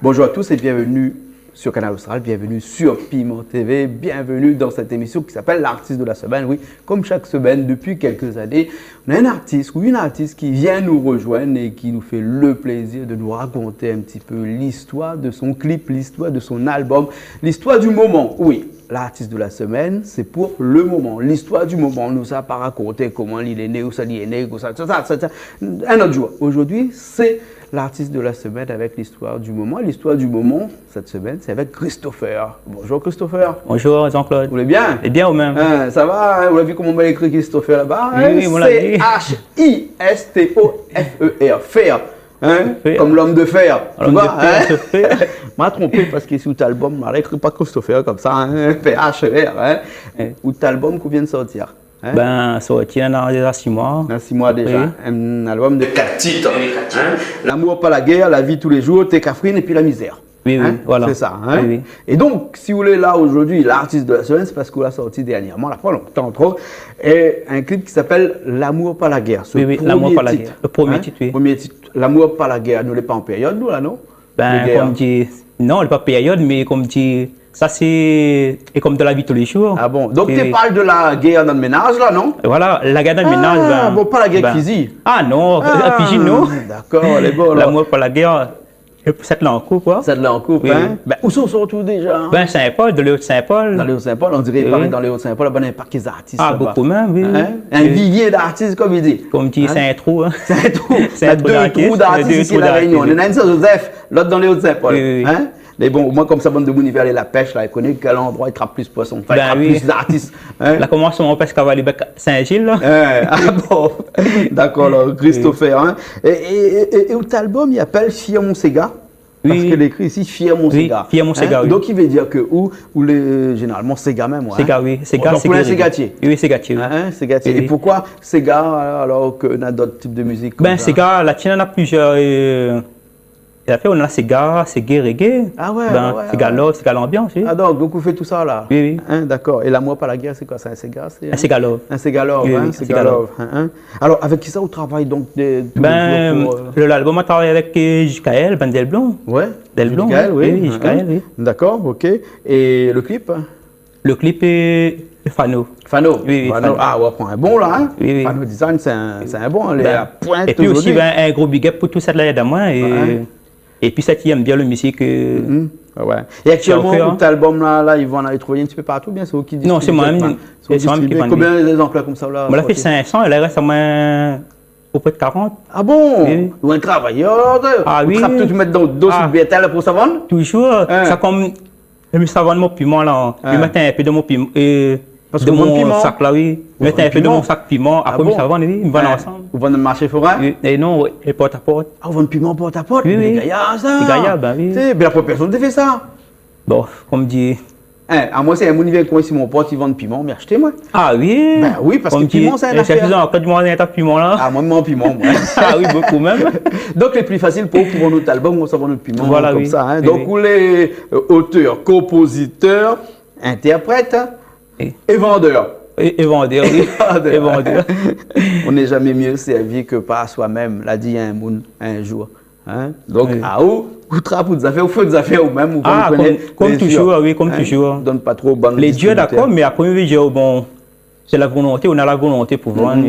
Bonjour à tous et bienvenue sur Canal Austral, bienvenue sur Piment TV, bienvenue dans cette émission qui s'appelle l'artiste de la semaine. Oui, comme chaque semaine depuis quelques années, on a un artiste ou une artiste qui vient nous rejoindre et qui nous fait le plaisir de nous raconter un petit peu l'histoire de son clip, l'histoire de son album, l'histoire du moment. Oui, l'artiste de la semaine, c'est pour le moment, l'histoire du moment. On nous a pas raconté comment il est né, où ça il est né, où ça. Un autre jour. Aujourd'hui, c'est l'artiste de la semaine avec l'histoire du moment. L'histoire du moment, cette semaine, c'est avec Christopher. Bonjour Christopher. Bonjour Jean-Claude. Vous allez bien? Et bien ou même? Ça va, vous avez vu comment on m'a écrit Christopher là-bas? Oui, on l'a dit. C-H-I-S-T-O-F-E-R. Fer. Comme l'homme de fer. Tu vois? M'a trompé parce que sous l'album, on n'écrit pas Christopher comme ça. F-H-E-R. Ou l'album qu'on vient de sortir. Ben, sorti dans déjà 6 mois. Dans 6 mois déjà. Oui. Un album de 4 titres. L'amour, pas la guerre, la vie tous les jours, tes cafrines et puis la misère. Oui, voilà. C'est ça. Oui, oui. Et donc, si vous voulez là aujourd'hui, l'artiste de la semaine, c'est parce qu'on l'a sorti dernièrement, là, pas longtemps trop, et un clip qui s'appelle L'amour, pas la guerre. Oui, l'amour, pas la guerre. Le premier titre, oui. Premier titre, L'amour, pas la guerre. Nous, n'est pas en période, nous, là, non? Ben, comme dit, non, pas période, mais comme dit, ça c'est comme de la vie tous les jours. Ah bon? Donc, tu parles de la guerre dans le ménage, là, non? Voilà, la guerre dans le ménage. Ah, bon, pas la guerre physique. Ah non, Fiji, non. D'accord, elle est bonne. L'amour, pas la guerre. Cette là en couple, quoi. Cette là en couple, oui. Hein? Ben, où sont surtout déjà? Ben, Saint-Paul, de Haute-Saint-Paul. Dans les Hauts-Saint-Paul, on dirait, Oui. dans les Hauts-Saint-Paul, il y a un paquet d'artistes. Ah, là-bas. beaucoup même, oui. Un vivier d'artistes, comme il dit. Comme dit, c'est un trou. Hein. C'est un trou. C'est Il y a un trou deux d'artistes. trous d'artistes ici à La Réunion. Il y en a une Saint-Joseph, l'autre dans les Hauts-Saint-Paul. Oui, oui, oui. Hein? Mais bon, moi, comme ça, bande de monde, il va aller la pêche, là, il connaît quel endroit il trappe plus de poissons. Enfin, il Ben trappe oui. plus d'artistes. Hein? Là, comment on pêche cavalier Saint-Gilles, là? Ah bon, d'accord, alors, Christopher. Hein? Et où album, il appelle Fier mon Sega. Parce Oui. qu'il écrit ici Fier mon Oui, Sega. Fier mon Sega, oui. Donc, il veut dire que généralement, Sega même. Ouais, Sega, oui. Sega, donc, c'est pour un Ségatier. Oui, Ségatier. Oui. Hein, Ségatier. Oui. Et pourquoi Sega alors qu'on a d'autres types de musique comme Ben, ça? Sega, la tienne, on a plusieurs. Et après, on a Sega, Ségué, Reggae. Ah ouais, Ben, ouais, Sega ouais. Love, Sega l'ambiance, oui. Ah donc vous faites tout ça là? Oui, oui. Hein, d'accord. Et l'amour pas la guerre, c'est quoi? C'est un Sega? Un Sega Love. Un Sega Love, Oui, hein? oui, Sega Sega Love. Hein? Alors avec qui ça vous travaillez donc tous les Ben, jours l'album a travaillé avec Jikael, Ben Delblon. Ouais. Delblon, Michael, oui. Oui, Hein, Jikael, hein. oui. D'accord, ok. Et le clip? Le clip est Fano. Fano. Oui, oui, Fano. Fano. Ah, on va prendre un bon là. Hein? Oui, oui. Fano Design, c'est un bon. Elle est Ben, à pointe et puis aussi, aujourd'hui. ben, un gros big up pour tout ça de là moi. Et puis, ça qui aime bien le musique. Ouais. Et actuellement, Chauffeur. cet album là, ils vont en aller trouver un petit peu partout, bien c'est vous qui distribuez. Non, c'est moi-même. C'est C'est moi-même qui vends. Combien d'exemplaires comme ça là? On l'a fait 500, et là, reste à moins auprès de 40. Ah bon? Oui. Ou un travailleur? Ah Vous oui. trappez tout, tu mets dans le dos sur Ah. le BTL pour ça vendre? Toujours, Hein. ça comme le savon de mon piment là. Hein. Je mettais un peu de mon piment. Parce de que mon mon piment? sac là, oui. Je mettais un peu de piment? mon sac piment. Ah Après, bon? le savon, oui, ils vendent Hein. ensemble. Vous vendez le marché forain? Et non, et porte à porte. Ah, vous vendez piment porte à porte? Oui, Mais oui. les gaillards, ça! Les gaillards, ben oui. Tu sais, mais la première personne qui fait ça. Bon, comme dit. Hein, à moi, c'est un mounier coin ici, mon pote, ils vendent piment, mais achetez-moi. Ah oui. Ben oui, parce que Comme piment, dit, c'est un c'est affaire. plus encore du moins un piment là. Ah, moi, mon piment, moi. Ah oui, beaucoup même. Donc, les plus faciles pour vendre notre album, on s'en vend notre piment, Voilà, comme oui. ça. Hein. Oui, Donc, oui. vous les auteurs, compositeurs, interprètes Oui. et vendeurs. Et vendeur, oui. Et vendeur. On n'est jamais mieux servi que par soi-même, l'a dit un moun un jour. Hein? Donc, Oui. à où trappe des affaires, vous faites des affaires ou même, vous Ah, comprenez, comme bien toujours, sûr. oui, comme Hein? toujours. Donne pas trop bonne Les dieux, distributeur. d'accord, mais après, oui, bon, c'est la volonté, on a la volonté pour vendre.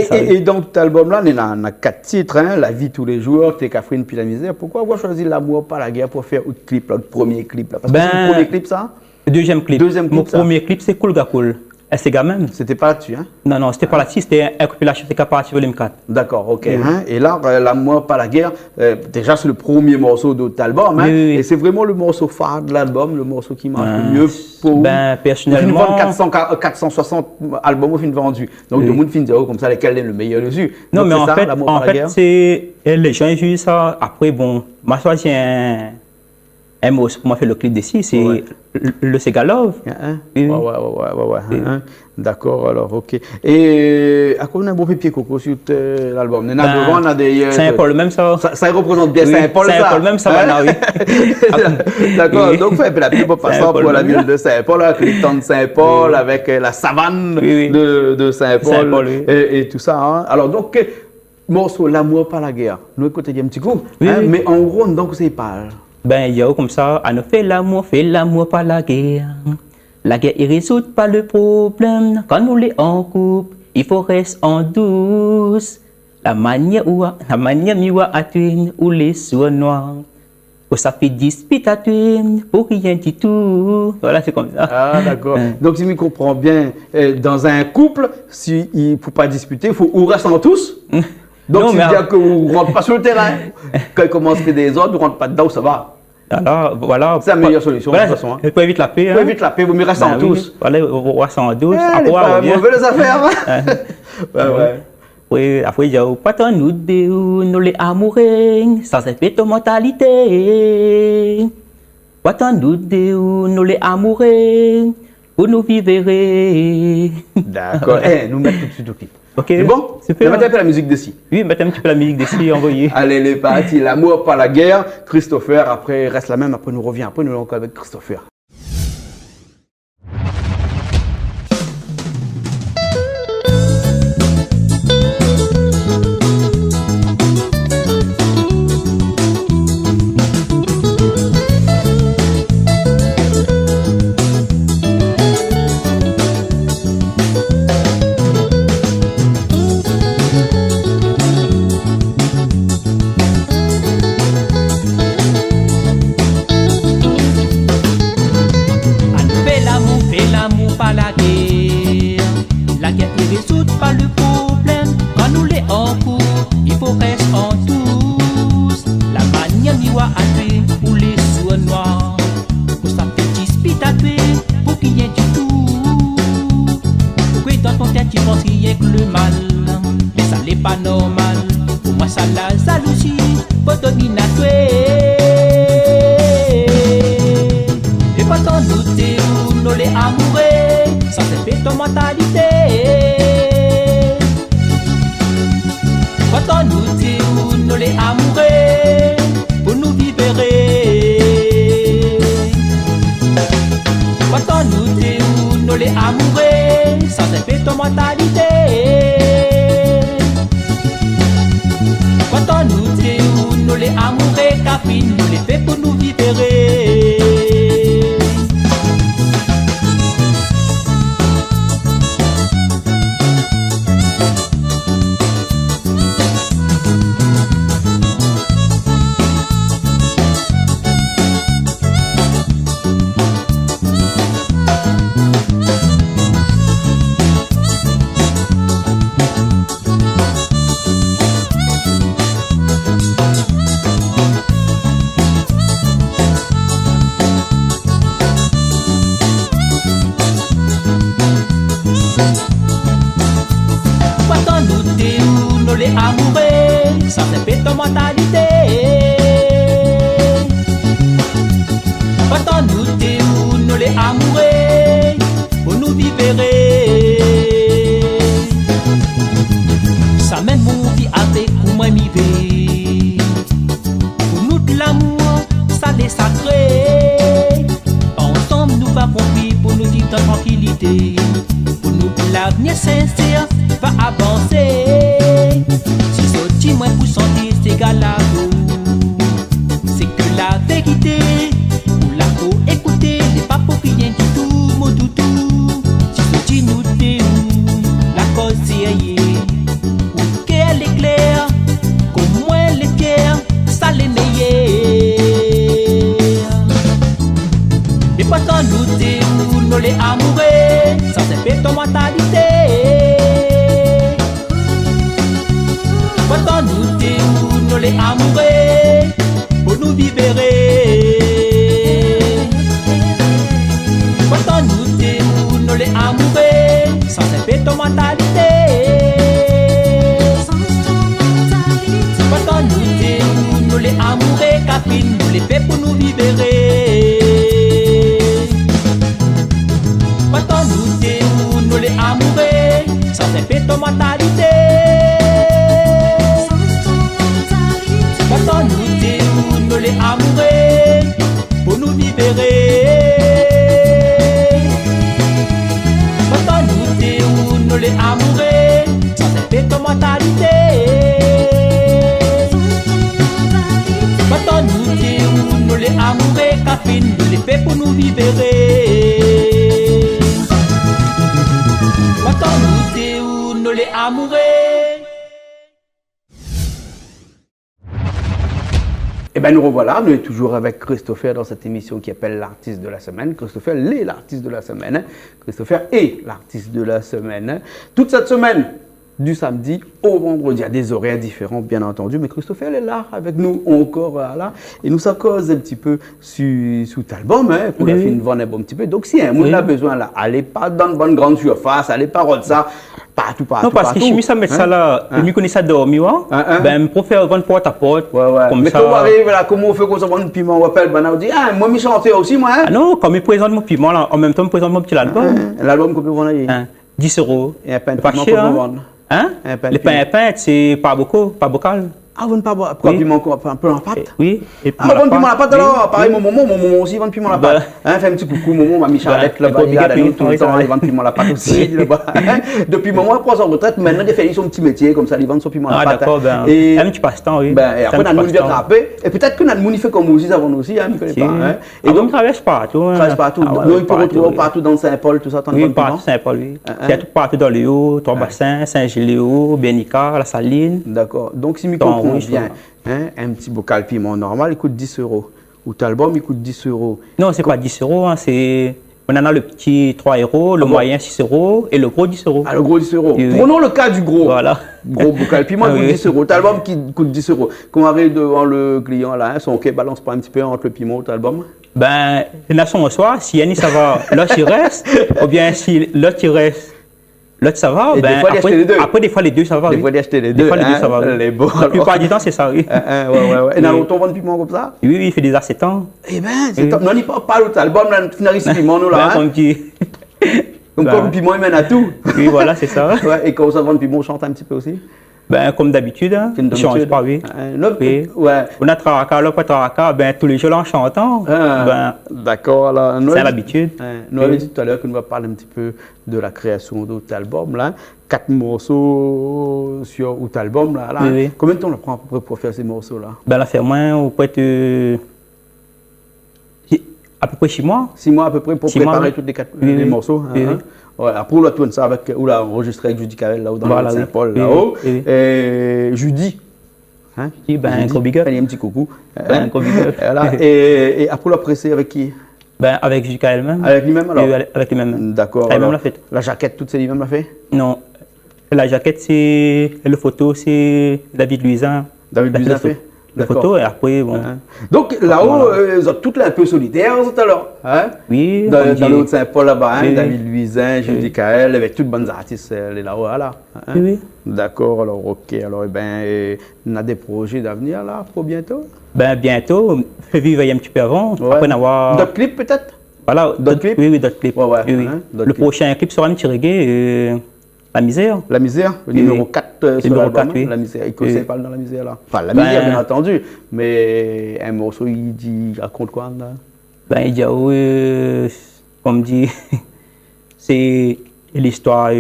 Ça, Et donc, cet album-là, on a 4 titres, hein? La vie tous les jours, Tes cafrines puis la misère. Pourquoi avoir choisi l'amour, pas la guerre pour faire autre clip, là, le premier clip là? Parce que Ben, c'est le premier clip, ça? Deuxième clip. Deuxième clip, Mon ça. premier clip, c'est Cool Cool. C'est gars même. C'était pas là-dessus, hein? Non, c'était pas là-dessus, c'était un compilation, c'était parti volume 4. D'accord, ok. Oui. Hein? Et là, l'amour, pas la guerre, déjà, c'est le premier morceau de cet album, hein? Oui, oui, oui. Et c'est vraiment le morceau phare de l'album, le morceau qui marche le mieux pour Ben, personnellement. Au fin de vendre 460 albums au fin vendus. Donc, Oui. le monde finit de dire, oh, comme ça, lequel est le meilleur dessus. Non, Donc, mais c'est en ça, fait, l'amour, pas la guerre. c'est les gens ils jouent ça. Après, bon, ma choisi un mot pour moi faire le clip d'ici, c'est Ouais. le Sega Love. Hein? Oui. Ouais. Oui. Hein? D'accord, alors, ok. Et à quoi on a un bon papier coco sur l'album? On a devant, on a des. Saint-Paul, même ça. Ça représente bien Oui, Saint-Paul, ça. Saint-Paul, même ça, Hein? oui. D'accord, Oui. donc fait la pub passant Saint-Paul, pour la même. ville de Saint-Paul, avec les temps de Saint-Paul, avec la savane Oui, oui. de Saint-Paul Saint-Paul, oui. et tout ça. Hein? Alors, donc, morceau L'amour par la guerre. Nous écoutons un petit coup, Oui, hein, oui. mais en gros, donc c'est pas. Ben, yo, comme ça, on fait l'amour par la guerre. La guerre, il résout pas le problème. Quand nous les en couple, il faut rester en douce. La manière miwa à tuer, ou les soins noirs. Ou ça fait dispute à tuer, pour rien du tout. Voilà, c'est comme ça. Ah, d'accord. Donc, si je comprends bien, dans un couple, si il ne faut pas disputer, il faut ouvrir sans tous. Donc, Non, ça mais veut dire qu'on ne rentre pas sur le terrain. Quand il commence à faire des ordres, on ne rentre pas dedans, ça va. Alors, voilà. C'est la meilleure solution, Voilà, de toute façon. Hein. pour éviter la paix. Pour éviter la paix, vous me restez en oui, tous. Voilà, on reste en douce. Eh, Après, les on pas revient. mauvaises affaires. Ouais. Oui, après, il y a pas tant nous deux, nous les amoureux, sans effet de mentalité. Pas tant nous deux, nous les amoureux, pour nous vivre. D'accord. Nous mettons tout de suite au clip. Ok. C'est bon? Super. On va taper la musique d'ici. Oui, mettez un petit peu la musique d'ici, envoyez. Allez, les partis. L'amour par la guerre. Christopher, après, reste la même. Après, nous revient. Après, nous allons encore avec Christopher. Fais l'amour par la guerre. La guerre ne résout pas le problème. Quand nous les en cours, il faut rester en tous. La manière miwa à tuer ou les soins noirs. Pour ça fait dispute à tuer pour qu'il y ait du tout. Pourquoi dans ton tête tu penses qu'il y a que le mal? Mais ça n'est pas normal. Pour moi ça la jalousie, faut dominer à tuer. Et pas tant douter où nous les amoureux, ça c'est fait ton mentalité. Pas tant douter où nous les amoureux, pour nous vivre. Pas tant douter où nous les amoureux, ça c'est fait ton mentalité. Pas tant douter où nous les amoureux, cafine nous les fait pour nous vivre. Pas tant douter où nous les amoureux, ça c'est fait ton mentalité. Pas tant douter où nous les amoureux, pour nous vivre. Ça mène mon vie avec ou moi m'y vais. Pour nous de l'amour, ça les sacré. Ensemble nous va compris pour nous vivre dans tranquillité. Pour nous l'avenir sincère va avancer. Si sorti moins pour sentir c'est galado, c'est que la vérité. Pour la faut écouter, n'est pas pour rien du tout, mon toutou. Si sorti nous déou, la cause c'est ailleurs. Ou qu'elle est claire, comme moi les pierres, ça les meilleurs. Et pas tant douter où nous les amoureux, ça c'est fait ton mentalité. libérer. Quand nous t'es où nous les amoureux. Eh bien, nous revoilà, nous sommes toujours avec Christopher dans cette émission qui appelle l'artiste de la semaine. Christopher est l'artiste de la semaine. Christopher est l'artiste de la semaine. Toute cette semaine, du samedi au vendredi, à des horaires différents, bien entendu. Mais Christopher est là avec nous encore là. Et nous, ça cause un petit peu sur cet album, hein, pour la fin de vendre un bon petit peu. Donc, si un monde a besoin là, allez pas dans une bonne grande surface, allez pas rôder ça. Partout. Non, parce que je me mettre ça là, je connais ça dormir, ben, pour faire vendre porte à porte. Comme mais ça. quand on arrive là, comment on fait qu'on se vend un piment, on appelle, on dit, ah, moi, je chante aussi, moi. Hein? Ah non, quand je présente mon piment là, en même temps, je présente mon petit album. L'album qu'on peut vendre là, 10 €. et un pain de pas piment cher, qu'on peut vendre. Hein? Le pain c'est pas beaucoup, pas bocal. Ah, vous ne pas boire un piment un peu en pâte? Oui. Et Ah, vendre piment à la pâte alors? Pareil, mon maman aussi vend piment à la pâte. Fait un petit coucou, maman, ma Michalette là-bas, il regarde tout le temps, il vend piment à la pâte aussi là-bas. Depuis maman, après sa retraite, maintenant, il fait son petit métier comme ça, il vend son piment à la pâte. Ah, d'accord, ben. Un petit passe-temps, oui. Ben, et après, on a vient frapper. Et peut-être que notre monde fait comme aussi, avant aussi, hein, je ne connais pas. Et donc, on traverse partout. Traverse partout. Nous, il peut retrouver partout dans Saint-Paul, tout ça, tant de oui, partout Saint-Paul, oui. Il y a tout partout dans le Haut, Trois-Bassins, Saint-Géléo, Bénica, La Saline. D'accord. Donc, si je comprends bien, un petit bocal piment normal, il coûte 10 €. Ou ton album, il coûte 10 €. Non, c'est pas 10 €, c'est... On en a le petit 3 €, le moyen 6 € et le gros 10 €. Ah, le gros 10 €. Oui. Prenons le cas du gros. Voilà. Gros bocal piment coûte 10 €. Ton album qui coûte 10 €. Quand on arrive devant le client là, son OK balance pas un petit peu entre le piment et ton album? Ben, il y en a son soir, si Yannis ça va, l'autre il reste, ou bien si l'autre il reste, l'autre ça va, et ben, des fois, après, les deux. Après, des fois les deux ça va. Des fois, d'acheter les Des deux. fois les deux ça va. Oui. Les beaux. La plupart du temps c'est ça, oui. Ouais. Et dans ton vend piment comme ça? Oui, il fait des acétants. Eh ben, c'est top. Non, il parle pas l'autre album, là, finaliste piment, nous là. Comme tu... Comme quoi, le piment, il mène à tout. Oui, voilà, c'est ça. Ouais, et quand on s'en vend le piment, on chante un petit peu aussi. Ben, comme d'habitude, hein. On ne change pas, oui. Oui. Ouais. On a Traraka, l'autre Traraka, ben, tous les jours là en chantant. Ben, d'accord, alors. C'est l'habitude. Nous avons dit tout à l'heure que nous va parler un petit peu de la création d'autres albums, là. 4 morceaux sur cet album, là. Oui. Combien de temps on prend à peu près pour faire ces morceaux-là? Ben, la fait moins, ou peut-être. À peu près 6 mois. 6 mois à peu près pour préparer tous les morceaux. Oui. Ouais, après, on a tourné ça avec, on l'a enregistré avec Judy Carrel, là-haut, dans Saint-Paul, là-haut. Et Judy. Hein? Ben, un gros big up. Un petit coucou. Ben, un gros big up. Voilà. Et après, on l'a pressé avec qui? Ben, avec Judy Carel même. Avec lui-même, alors? Avec lui-même. D'accord. Lui-même l'a fait. La jaquette, toute c'est lui-même l'a fait? Non. La jaquette, c'est. Le photo, c'est David Luisin. David Luisin a fait? La photo, et après, bon. Donc là-haut, ils ont toutes là un peu solitaires, tout à l'heure. Hein? Oui. Dans le Haut-Saint-Paul là-bas, hein? Oui. David Luisin, Judy Carel, avec toutes bonnes artistes là-haut, là. Hein? Oui. D'accord, alors ok. Alors, on a des projets d'avenir là pour bientôt? Ben, bientôt, je vivre un petit peu avant. Ouais. Après avoir. D'autres clips peut-être? Voilà. D'autres clips? Oui, d'autres clips. Ouais. Oui. Hein? Le prochain clip sera un petit reggae. La misère. La misère, le numéro 4 sur numéro l'album, 4, oui. La misère. Il conseille pas dans la misère là. Enfin, la Ben, misère bien entendu, mais un morceau il raconte quoi là? Ben, il dit, comme dit, c'est l'histoire.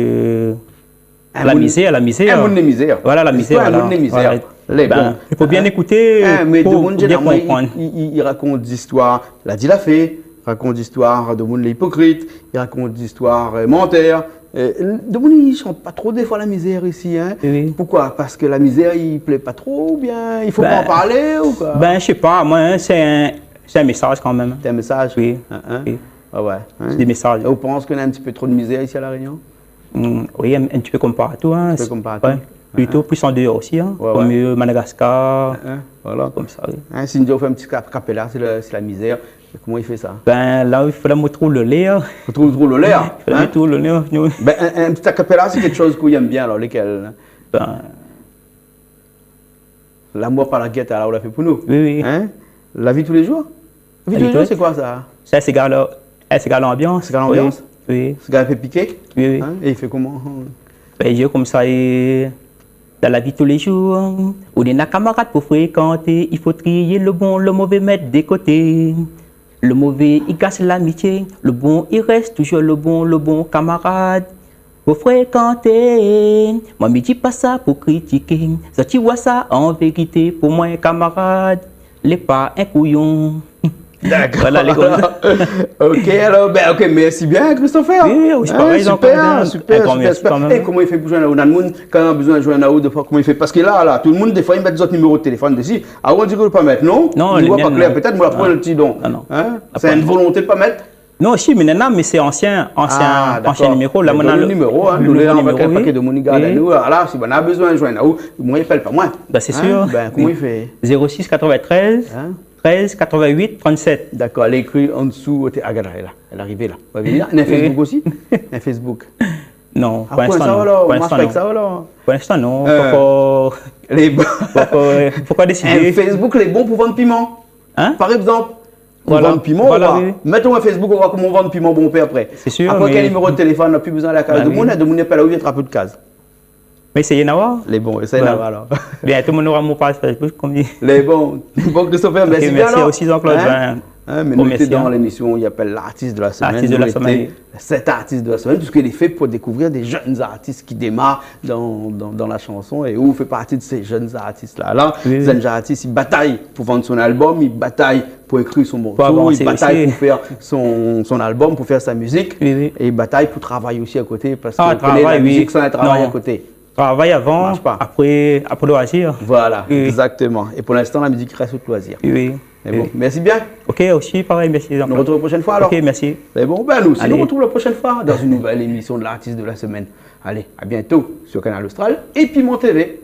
La misère. Un monde de misère. Voilà, la misère. Un monde de misère. Ben, il faut bien écouter mais pour bien comprendre. Il raconte des histoires, l'a dit la fée, il raconte des histoires de monde hypocrite, il raconte des histoires menteurs. De monde, ils ne chantent pas trop des fois la misère ici. Hein. Oui. Pourquoi? Parce que la misère, il ne plaît pas trop ou bien il faut pas en parler ou quoi? Ben, je sais pas, moi, c'est un message quand même. C'est un message? Oui. Oui. Ah ouais. C'est des messages. Et vous pensez qu'on a un petit peu trop de misère ici à La Réunion? Oui, un petit peu comme partout. Hein. Un peu comme partout. Ouais. Plutôt plus en dehors aussi, hein. Comme Madagascar. Voilà. Comme ça, oui. Si on fait un petit capella, c'est la misère. Comment il fait ça? Ben là, il faudrait me trouver le lait. Il faut trouver le lait. Il faudrait me trouver le lait. Ben, un petit acapella, c'est quelque chose qu'on aime bien, alors lesquels? Ben, l'amour par la guette, alors on l'a fait pour nous. Oui. Hein? La vie tous les jours? La vie tous les jours, c'est quoi ça? C'est un cigare l'ambiance. C'est l'ambiance? Oui. Ce gars fait piquer? Oui. Hein? Et il fait comment? Ben, je comme ça, dans la vie tous les jours, on est un camarade pour fréquenter. Il faut trier le bon, le mauvais mettre des côtés. Le mauvais, il casse l'amitié. Le bon, il reste toujours le bon camarade. Pour fréquenter, moi, me dis pas ça pour critiquer. Ça, tu vois ça en vérité, pour moi, un camarade, n'est pas un couillon. D'accord. Voilà les gars. Ok, alors, ben, ok, merci bien, Christopher. Oui, oui, c'est pareil, ils ont super, encore bien. super, Encore super, merci super. quand même. Et comment il fait pour joindre un monde quand on a besoin de joindre un de fois, comment il fait? Parce que là, tout le monde, des fois, ils mettent des autres numéros de téléphone dessus. Ah, on dit qu'on ne peut pas mettre, non? Non, on ne les voit pas miennes, clair, non. peut-être, moi, la prendre Non. le petit don. Non. Hein? La C'est une prendre. volonté de ne pas mettre? Non, si, mais non, mais c'est ancien d'accord. numéro. Là, Mais maintenant, le numéro, hein, nous, nouveau là, on va numéro, créer un oui. paquet de monigas à Oui. nous. Alors là, si on a besoin de joindre un moi, il ne appelle pas moi. Ben, c'est Hein? sûr. Ben, comment Oui. il fait? 06 93 Hein? 13 88 37. D'accord, elle écrit en dessous. Ah, regarde, elle est là. Elle est arrivée là. On va venir. Il y a un Facebook aussi? Un Facebook. Non, Ah, pour point ça l'instant, non. alors? Pour On marche l'instant, pas avec non. ça alors? Pour l'instant, non. Les bons. Pourquoi Un décider? Facebook, les bons pour vendre piment. Hein? Par exemple, pour Voilà. vendre piment, Voilà, on va. oui. Mettons un Facebook, on va comment vendre piment bon paix après. C'est sûr, Après, mais- quel numéro de téléphone? On n'a plus besoin de la case Bah de oui. monnaie. De monnaie, pas là où il y a un peu de case. Mais essayez d'avoir. Les bons, essaye Voilà. là alors. Bien, tout le monde aura mon page Facebook, comme dit. Les bons. Bon, Christopher, merci bien merci alors. aussi, Jean-Claude. Mais Bon, nous merci, étions dans hein. l'émission, il appelle l'artiste de la semaine. Artiste de la Nous semaine. étions 7 artistes de la semaine, puisqu'il est fait pour découvrir des jeunes artistes qui démarrent dans la chanson. Et où fait partie de ces jeunes artistes-là. Là, Oui, oui. ces jeunes artistes, ils bataillent pour vendre son album, ils bataillent pour écrire son morceau, avancer ils bataillent aussi. pour faire son album, pour faire sa musique. Oui, oui. Et ils bataillent pour travailler aussi à côté, parce Ah, qu'on connaît la travail, oui. musique sans un travail Non. à côté. Travail avant, Marche pas. après le loisir. Voilà, Oui, oui. exactement. Et pour l'instant, la musique reste au loisir. Oui, oui. Mais bon, Oui. merci bien. Ok, aussi, pareil, merci. On nous Jean-Claude. retrouve la prochaine fois alors. Ok, merci. C'est bon, ben nous aussi, Allez. on retrouve la prochaine fois dans une nouvelle émission de l'artiste de la semaine. Allez, à bientôt sur Canal Austral et Piment TV.